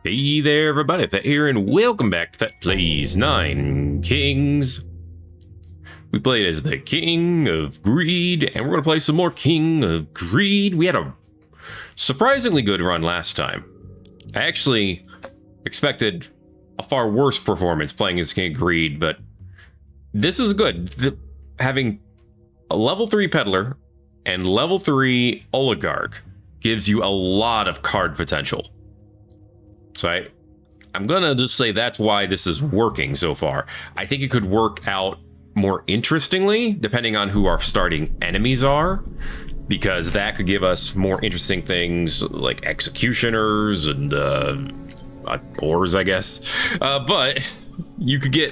Hey there, everybody, Thet here, and welcome back to Thet Plays 9 Kings. We played as the King of Greed, and we're going to play some more King of Greed. We had a surprisingly good run last time. I actually expected a far worse performance playing as King of Greed, but this is good. Having a level 3 Peddler and level 3 Oligarch gives you a lot of card potential. So I'm gonna just say that's why this is working so far. I think it could work out more interestingly, depending on who our starting enemies are, because that could give us more interesting things like executioners and ores, I guess. But you could get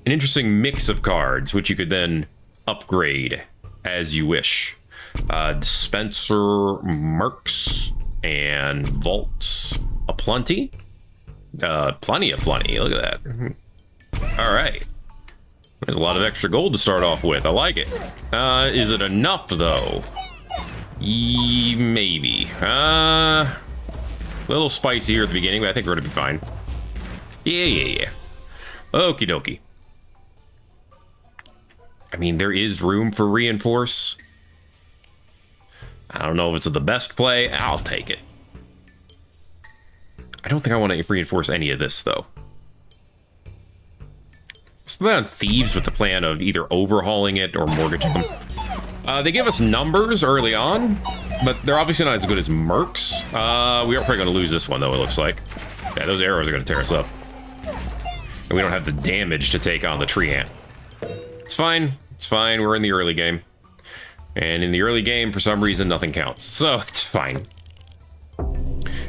an interesting mix of cards, which you could then upgrade as you wish. Dispenser, Mercs, and Vaults. Plenty of plenty. Look at that. All right, there's a lot of extra gold to start off with. I like it. Is it enough though? Maybe. A little spicy here at the beginning, but I think we're gonna be fine. Yeah. Okie dokie. I mean, there is room for reinforce. I don't know if it's the best play. I'll take it. I don't think I want to reinforce any of this, though. So then Thieves with the plan of either overhauling it or mortgaging them. They give us numbers early on, but they're obviously not as good as Mercs. We are probably going to lose this one, though, it looks like. Yeah, those arrows are going to tear us up. And we don't have the damage to take on the tree ant. It's fine. It's fine. We're in the early game. And in the early game, for some reason, nothing counts. So, it's fine.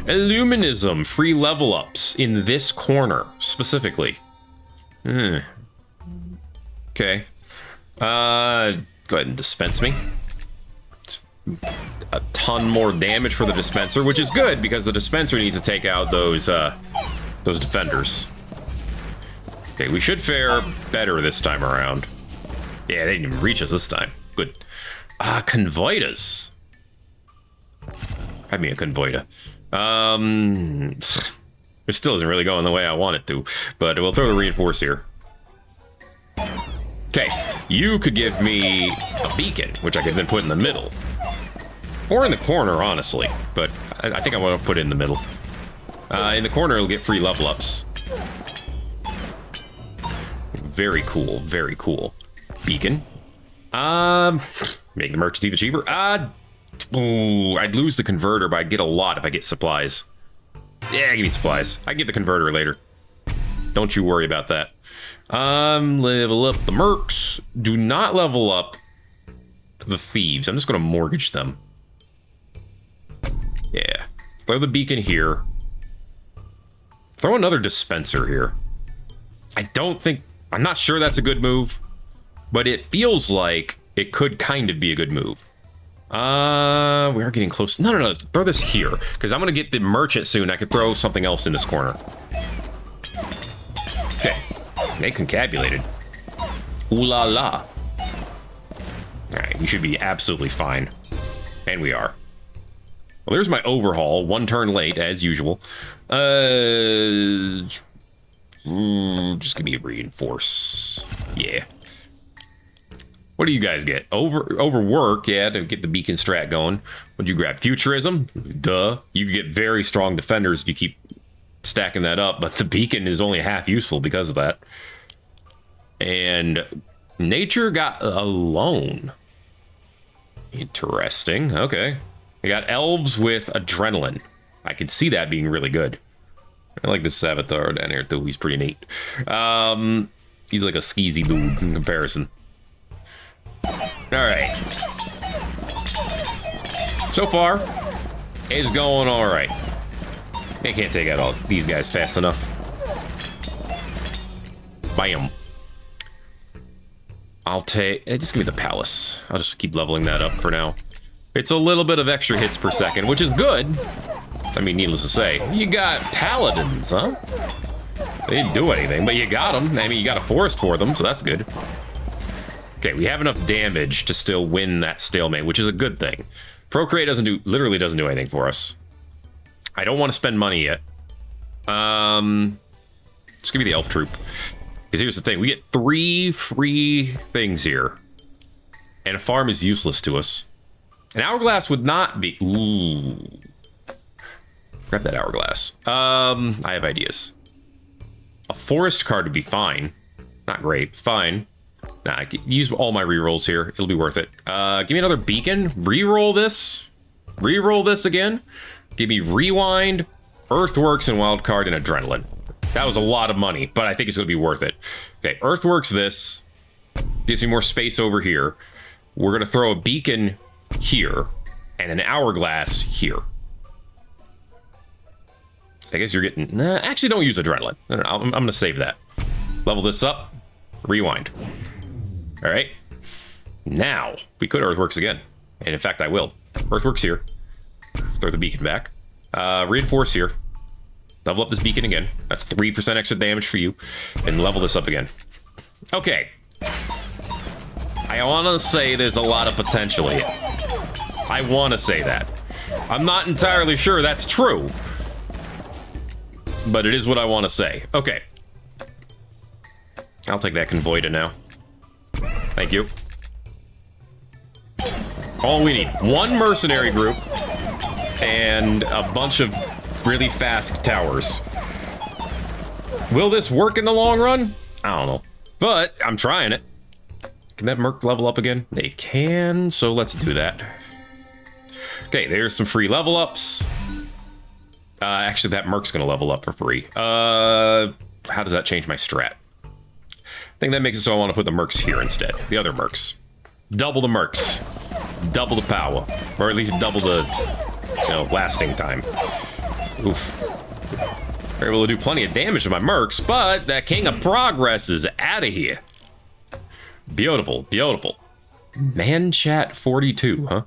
Illuminism, free level ups in this corner, specifically. Okay. Go ahead and dispense me. It's a ton more damage for the dispenser, which is good because the dispenser needs to take out those defenders. Okay, we should fare better this time around. Yeah, they didn't even reach us this time. Good. Convoitas. I mean, a convoita. It still isn't really going the way I want it to, but we'll throw the reinforce here. Okay, you could give me a beacon, which I could then put in the middle. Or in the corner, honestly, but I think I want to put it in the middle. In the corner, it'll get free level ups. Very cool, very cool. Beacon. Make the merchants even cheaper. Ooh, I'd lose the converter, but I'd get a lot if I get supplies. Yeah, give me supplies. I get the converter later. Don't you worry about that. Level up the mercs. Do not level up the thieves. I'm just going to mortgage them. Yeah. Throw the beacon here. Throw another dispenser here. I'm not sure that's a good move, but it feels like it could kind of be a good move. We are getting close. No. Throw this here, because I'm going to get the merchant soon. I could throw something else in this corner. Okay. They concabulated. Ooh la la. Alright, we should be absolutely fine. And we are. Well, there's my overhaul. One turn late, as usual. Just give me a reinforce. Yeah. What do you guys get? Overwork, yeah, to get the beacon strat going. What'd you grab? Futurism? Duh. You could get very strong defenders if you keep stacking that up, but the beacon is only half useful because of that. And nature got a loan. Interesting. Okay. I got elves with adrenaline. I could see that being really good. I like this avatar down here, too. He's pretty neat. He's like a skeezy dude in comparison. Alright. So far, it's going alright. They can't take out all these guys fast enough. Bam. Just give me the palace. I'll just keep leveling that up for now. It's a little bit of extra hits per second, which is good. I mean, needless to say. You got paladins, huh? They didn't do anything, but you got them. I mean, you got a forest for them, so that's good. Okay, we have enough damage to still win that stalemate, which is a good thing. Procreate literally doesn't do anything for us. I don't want to spend money yet. Just give me the elf troop. Because here's the thing, we get 3 free things here. And a farm is useless to us. An hourglass would not be... Ooh. Grab that hourglass. I have ideas. A forest card would be fine. Not great, fine. Nah, I can use all my rerolls here. It'll be worth it. Give me another beacon. Reroll this. Reroll this again. Give me rewind, earthworks, and wildcard, and adrenaline. That was a lot of money, but I think it's going to be worth it. Okay, earthworks this. Gives me more space over here. We're going to throw a beacon here and an hourglass here. I guess you're getting... Nah, actually, don't use adrenaline. No, I'm going to save that. Level this up. Rewind. All right. Now, we could earthworks again. And in fact, I will. Earthworks here. Throw the beacon back. Reinforce here. Level up this beacon again. That's 3% extra damage for you. And level this up again. Okay. I want to say there's a lot of potential here. I want to say that. I'm not entirely sure that's true. But it is what I want to say. Okay. I'll take that convoy to now. Thank you. All we need. 1 mercenary group. And a bunch of really fast towers. Will this work in the long run? I don't know. But I'm trying it. Can that merc level up again? They can, so let's do that. Okay, there's some free level ups. Actually, that merc's gonna level up for free. How does that change my strat? I think that makes it so I want to put the mercs here instead. The other mercs. Double the mercs. Double the power. Or at least double the, lasting time. Oof. We're able to do plenty of damage to my mercs, but that King of Progress is out of here. Beautiful, beautiful. Man chat 42, huh?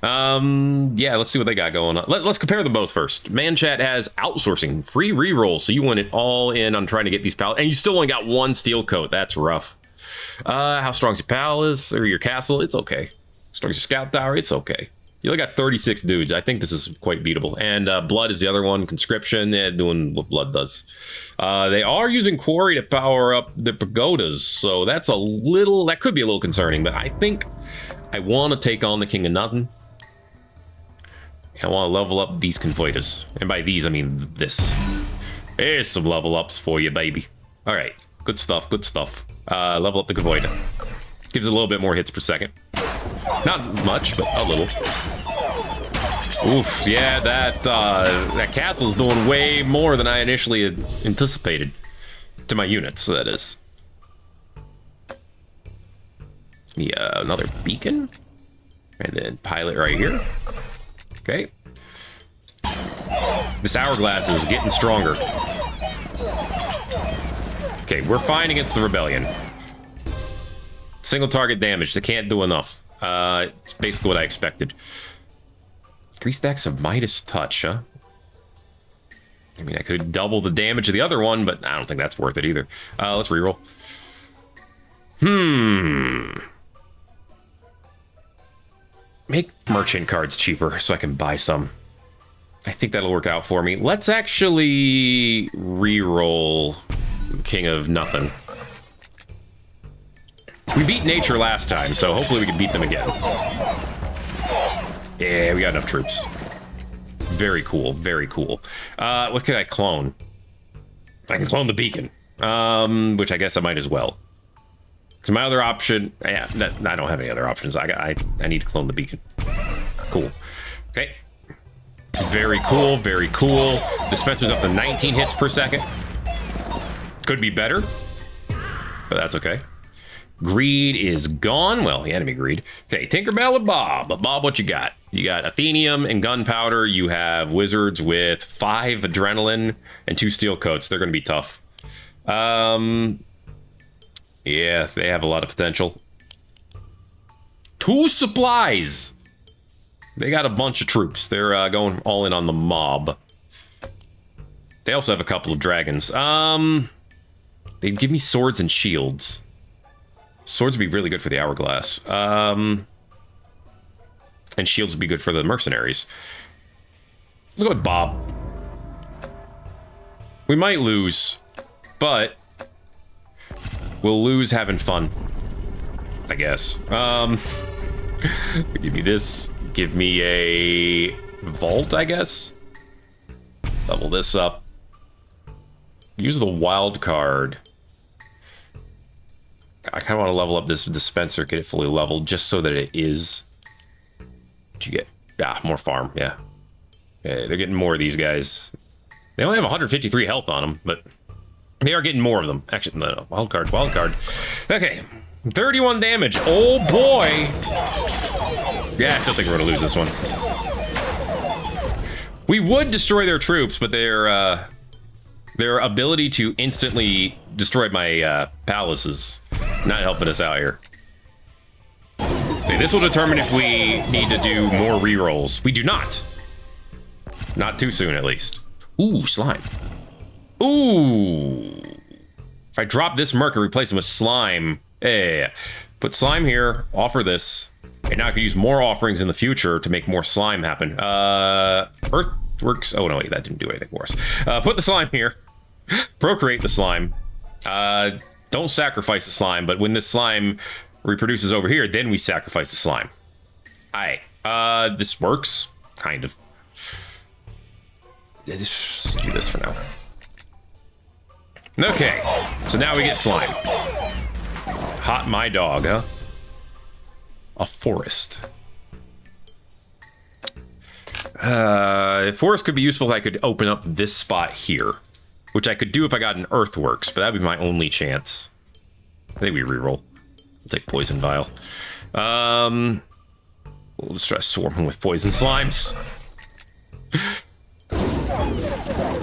Yeah, let's see what they got going on. Let's compare them both first. Man chat has outsourcing, free reroll, so you went it all in on trying to get these palaces, and you still only got 1 steel coat. That's rough. How strong's your palace or your castle? It's okay. Strong's your scout tower? It's okay. You only got 36 dudes. I think this is quite beatable. And blood is the other one. Conscription, they're doing what blood does. They are using quarry to power up the pagodas, so that could be a little concerning, but I think I want to take on the King of Nothing. I want to level up these convoyers. And by these, I mean this. There's some level ups for you, baby. All right. Good stuff. Good stuff. Level up the convoyer. Gives it a little bit more hits per second. Not much, but a little. Oof. Yeah, that castle's doing way more than I initially had anticipated. To my units, that is. Yeah, another beacon. And then pilot right here. Okay. This hourglass is getting stronger. Okay, we're fine against the rebellion. Single target damage. They can't do enough. It's basically what I expected. 3 stacks of Midas Touch, huh? I mean, I could double the damage of the other one, but I don't think that's worth it either. Let's reroll. Make merchant cards cheaper so I can buy some. I think that'll work out for me. Let's actually reroll King of Nothing. We beat nature last time, so hopefully we can beat them again. Yeah, we got enough troops. Very cool, very cool. What can I clone? I can clone the beacon, which I guess I might as well. So my other option, yeah, I don't have any other options. I need to clone the beacon. Cool. Okay. Very cool, very cool. Dispenser's up to 19 hits per second. Could be better, but that's okay. Greed is gone. Well, the enemy greed. Okay, Tinkerbell and Bob. Bob, what you got? You got Athenium and gunpowder. You have wizards with 5 adrenaline and 2 steel coats. They're going to be tough. Yeah, they have a lot of potential. 2 supplies. They got a bunch of troops. They're going all in on the mob. They also have a couple of dragons. They'd give me swords and shields. Swords would be really good for the hourglass. And shields would be good for the mercenaries. Let's go with Bob. We might lose, but we'll lose having fun, I guess. Give me this. Give me a vault, I guess. Level this up. Use the wild card. I kind of want to level up this dispenser, get it fully leveled, just so that it is. What'd you get? Ah, more farm, yeah. Yeah, they're getting more of these guys. They only have 153 health on them, but they are getting more of them. Actually, no, wild card, wild card. Okay, 31 damage. Oh boy. Yeah, I still think we're gonna lose this one. We would destroy their troops, but their ability to instantly destroy my palaces not helping us out here. Okay, this will determine if we need to do more rerolls. We do not. Not too soon, at least. Ooh, slime. Ooh. If I drop this merc and replace him with slime, yeah. Put slime here, offer this, and now I can use more offerings in the future to make more slime happen. Earthworks. Oh, no, wait, that didn't do anything for us. Put the slime here. Procreate the slime. Don't sacrifice the slime, but when this slime reproduces over here, then we sacrifice the slime. Alright, this works, kind of. Just do this for now. Okay, so now we get slime. Hot my dog, huh? A forest. Forest could be useful if I could open up this spot here, which I could do if I got an earthworks, but that'd be my only chance. I think we reroll. We'll take poison vial. We'll just try swarming with poison slimes.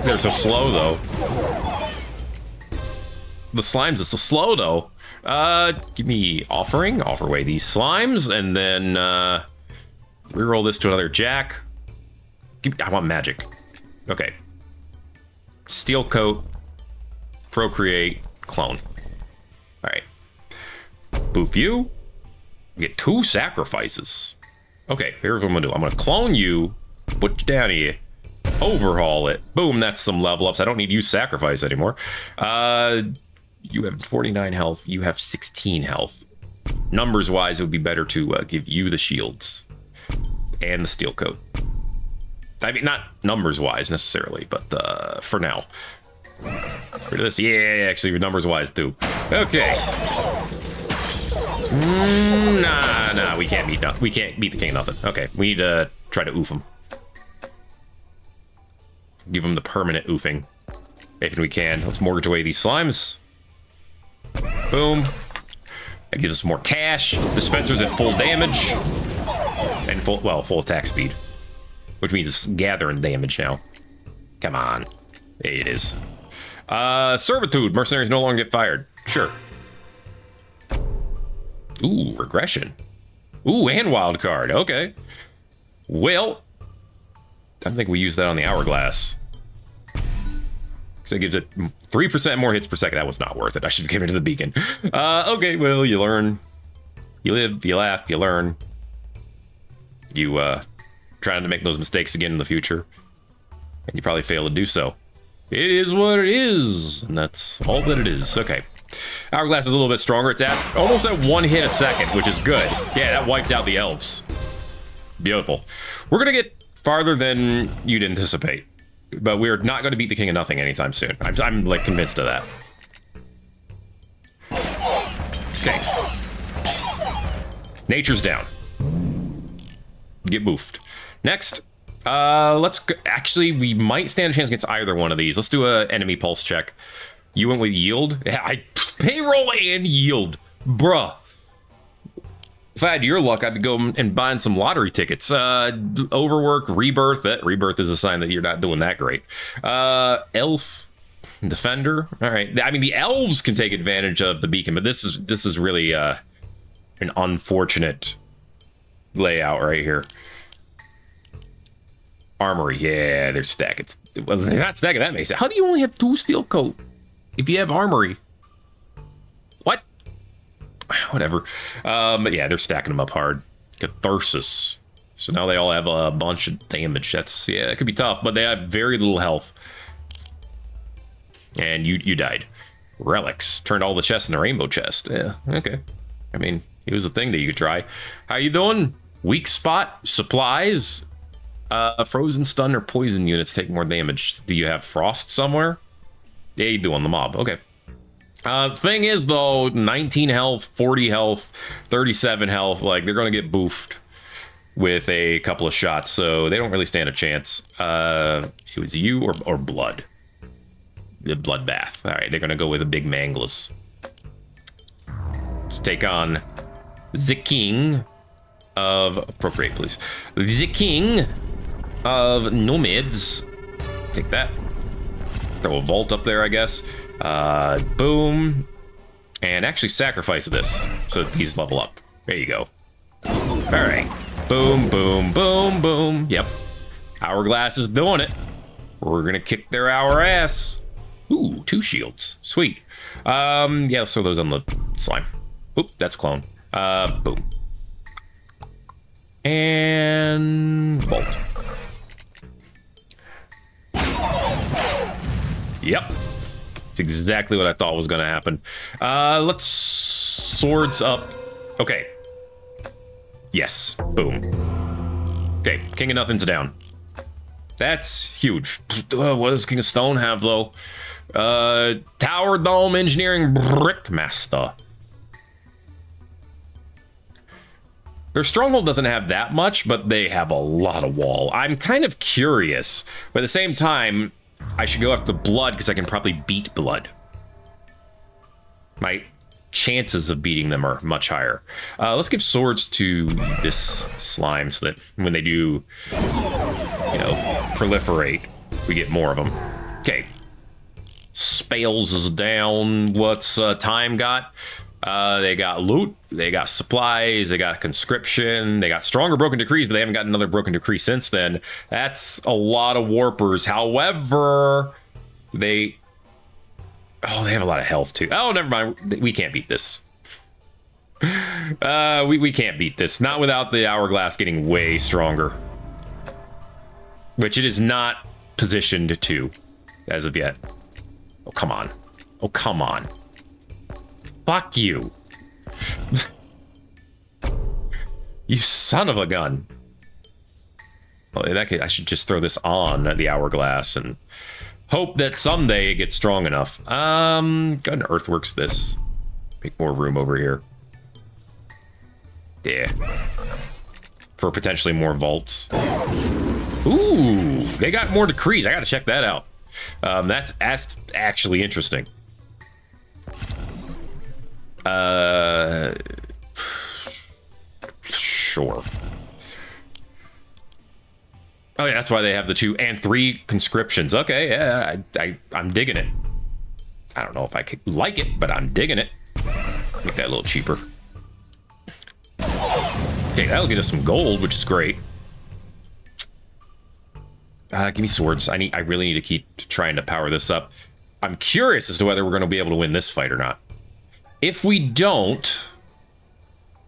They're so slow, though. The slimes are so slow, though. Give me offering. Offer away these slimes, and then reroll this to another jack. I want magic. Okay. Steel coat. Procreate. Clone. Alright. Boof you. Get 2 sacrifices. Okay, here's what I'm gonna do. I'm gonna clone you. Put you down here. Overhaul it. Boom, that's some level ups. I don't need to use sacrifice anymore. You have 49 health. You have 16 health. Numbers wise, it would be better to give you the shields and the steel coat. I mean, not numbers wise necessarily, but for now. Rid of this. Yeah, actually, numbers wise too. Okay. Nah, we can't beat the king of nothing. Okay, we need to try to oof him. Give him the permanent oofing, if we can. Let's mortgage away these slimes. Boom. That gives us more cash. Dispenser's at full damage. And full attack speed. Which means it's gathering damage now. Come on. It is. Servitude. Mercenaries no longer get fired. Sure. Ooh, regression. Ooh, and wild card. Okay. Well, I think we use that on the hourglass. Because it gives it 3% more hits per second. That was not worth it. I should have given it to the beacon. Okay, well, you learn. You live, you laugh, you learn. You, trying to make those mistakes again in the future. And you probably fail to do so. It is what it is. And that's all that it is. Okay. Hourglass is a little bit stronger. It's at almost at 1 hit a second, which is good. Yeah, that wiped out the elves. Beautiful. We're going to get farther than you'd anticipate. But we're not going to beat the King of Nothing anytime soon. I'm like convinced of that. Okay. Nature's down. Get boofed. Next, let's go. Actually, we might stand a chance against either one of these. Let's do a enemy pulse check. You went with yield? Yeah, payroll and yield. Bruh. If I had your luck, I'd be going and buying some lottery tickets. Overwork, rebirth. That rebirth is a sign that you're not doing that great. Elf, defender. All right. I mean, the elves can take advantage of the beacon, but this is really an unfortunate layout right here. Armory. Yeah, they're stacking. Well, they're not stacking. That makes sense. How do you only have 2 steel coat if you have armory? What? Whatever. But yeah, they're stacking them up hard. Catharsis. So now they all have a bunch of damage. That's, yeah, it could be tough, but they have very little health. And you died. Relics. Turned all the chests into rainbow chest. Yeah, okay. I mean, it was a thing that you could try. How you doing? Weak spot. Supplies. Frozen, stun, or poison units take more damage. Do you have frost somewhere? Yeah, you do on the mob. Okay. Thing is, though, 19 health, 40 health, 37 health. Like, they're going to get boofed with a couple of shots, so they don't really stand a chance. It was you or blood. The bloodbath. All right, they're gonna go with a big Manglas. Let's take on the king of appropriate, please. The king of nomads. Take that. Throw a vault up there, I guess. Boom, and actually sacrifice this so that these level up. There you go. All right. Boom, boom, boom, boom. Yep. Hourglass is doing it. We're gonna kick their hour ass. Ooh, 2 shields. Sweet. Yeah, let's throw those on the slime. Oop, that's clone. Boom. And bolt. Yep. It's exactly what I thought was gonna happen. Let's swords up. Okay. Yes. Boom. Okay, King of Nothing's down. That's huge. What does King of Stone have, though? Tower Dome Engineering Brickmaster. Their stronghold doesn't have that much, but they have a lot of wall. I'm kind of curious, but at the same time, I should go after blood because I can probably beat blood. My chances of beating them are much higher. Let's give swords to this slime so that when they do, you know, proliferate, we get more of them. Okay. Spales is down. What's time got? They got loot, they got supplies, they got conscription, they got stronger broken decrees, but they haven't got another broken decree since then. That's a lot of warpers. However, they have a lot of health too. Oh, never mind. We can't beat this. We can't beat this. Not without the hourglass getting way stronger. Which it is not positioned to as of yet. Oh, come on. Oh, come on. Fuck you. You son of a gun. Well, in that case, I should just throw this on the hourglass and hope that someday it gets strong enough. Go ahead and earthworks this. Make more room over here. Yeah. For potentially more vaults. Ooh, they got more decrees. I gotta check that out. That's actually interesting. Sure. Oh yeah, that's why they have the 2 and 3 conscriptions. Okay, yeah, I'm digging it. I don't know if I could like it, but I'm digging it. Make that a little cheaper. Okay, that'll get us some gold, which is great. Give me swords. I really need to keep trying to power this up. I'm curious as to whether we're going to be able to win this fight or not. If we don't,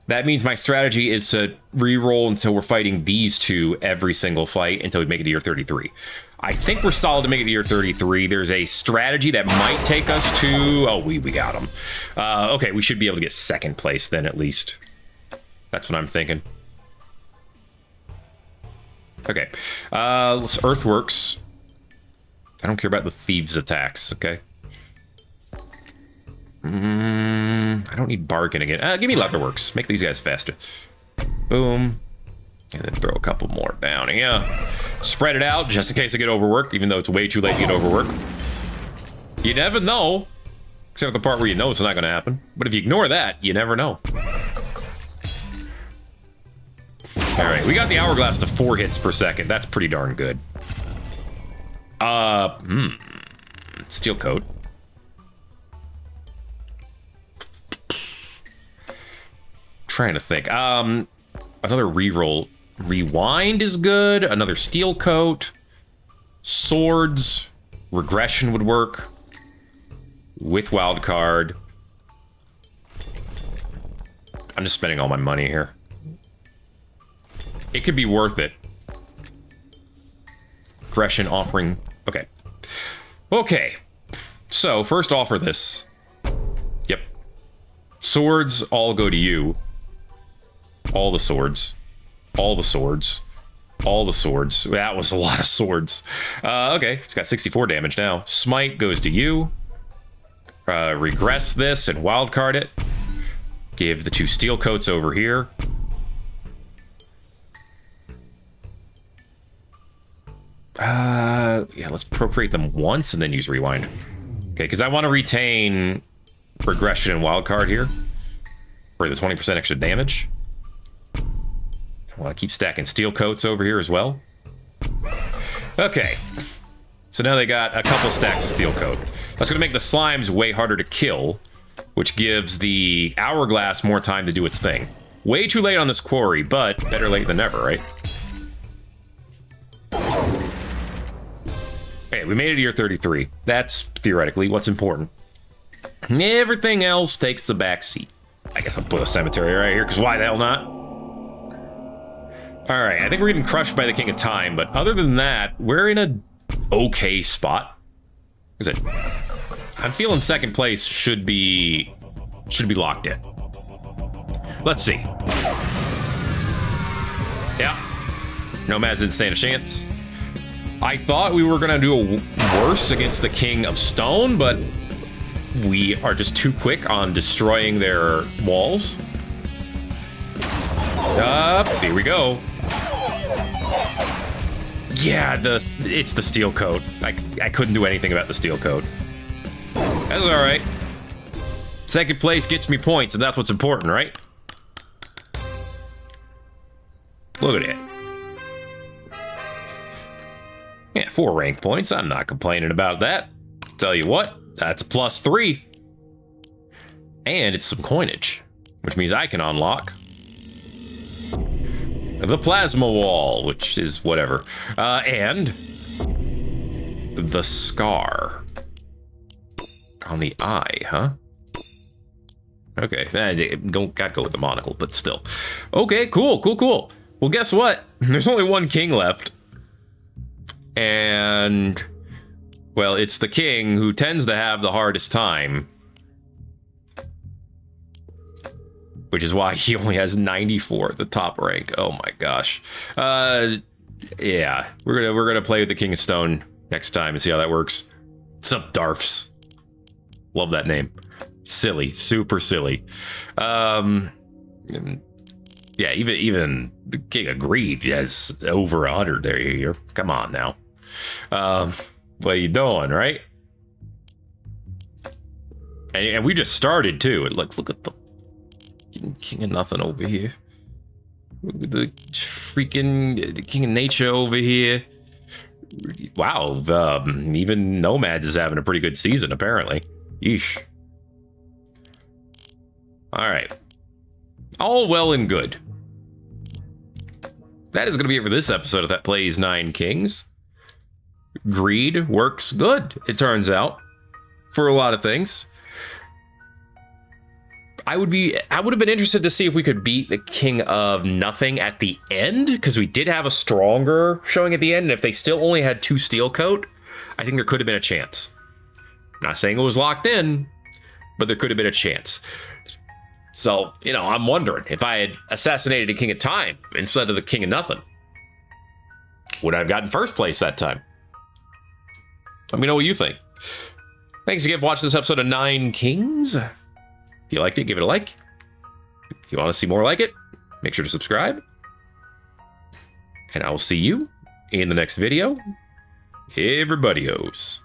that means my strategy is to re-roll until we're fighting these 2 every single fight until we make it to year 33. I think we're solid to make it to year 33. There's a strategy that might take us to... Oh, we got them. Okay, we should be able to get 2nd place then, at least. That's what I'm thinking. Okay, let's earthworks. I don't care about the thieves' attacks, okay? I don't need bargain again. Give me leatherworks. Make these guys faster. Boom. And then throw a couple more down here. Spread it out just in case I get overworked, even though it's way too late to get overworked. You never know. Except for the part where you know it's not going to happen. But if you ignore that, you never know. Alright, we got the hourglass to 4 hits per second. That's pretty darn good. Steel coat. Trying to think. Another reroll. Rewind is good. Another steel coat. Swords. Regression would work. With wild card. I'm just spending all my money here. It could be worth it. Regression offering. Okay. Okay. So, first offer this. Yep. Swords all go to you. All the swords. All the swords. All the swords. That was a lot of swords. Okay, it's got 64 damage now. Smite goes to you. Regress this and wildcard it. Give the 2 steel coats over here. Yeah, let's procreate them once and then use rewind. Okay, because I want to retain regression and wildcard here for the 20% extra damage. I want to keep stacking steel coats over here as well. Okay, so now they got a couple stacks of steel coat. That's going to make the slimes way harder to kill, which gives the hourglass more time to do its thing. Way too late on this quarry, but better late than never, right? Okay, we made it to year 33. That's theoretically what's important. Everything else takes the back seat. I guess I'll put a cemetery right here, because why the hell not? All right, I think we're getting crushed by the King of Time, but other than that, we're in a okay spot. Is it? I'm feeling second place should be locked in. Let's see. Yeah, Nomads didn't stand a chance. I thought we were gonna do worse against the King of Stone, but we are just too quick on destroying their walls. Here we go. Yeah, it's the steel coat. I couldn't do anything about the steel coat. That's all right. Second place gets me points, and that's what's important, right? Look at it. Yeah, 4 rank points. I'm not complaining about that. Tell you what, that's a +3. And it's some coinage, which means I can unlock the plasma wall, which is whatever. And the scar on the eye, huh? Okay, gotta go with the monocle, but still. Okay, cool. Well, guess what? There's only one king left. And, well, it's the king who tends to have the hardest time. Which is why he only has 94 at the top rank. Oh my gosh. Yeah, we're gonna play with the King of Stone next time and see how that works. What's up, Darfs? Love that name. Silly, super silly. Yeah, even the King of Greed has over 100 there. Here, come on now. What are you doing, right? And we just started too. It looks, look at the King of Nothing over here. The freaking King of Nature over here. Wow, even Nomads is having a pretty good season, apparently. Yeesh. All right. All well and good. That is going to be it for this episode of Thet Plays 9 Kings. Greed works good, it turns out, for a lot of things. I would have been interested to see if we could beat the King of Nothing at the end, because we did have a stronger showing at the end, and if they still only had 2 steel coat, I think there could have been a chance. Not saying it was locked in, but there could have been a chance. So, you know, I'm wondering, if I had assassinated the King of Time instead of the King of Nothing, would I have gotten first place that time? Let me know what you think. Thanks again for watching this episode of 9 Kings. If you liked it, give it a like. If you want to see more like it, make sure to subscribe. And I will see you in the next video. Everybody-os.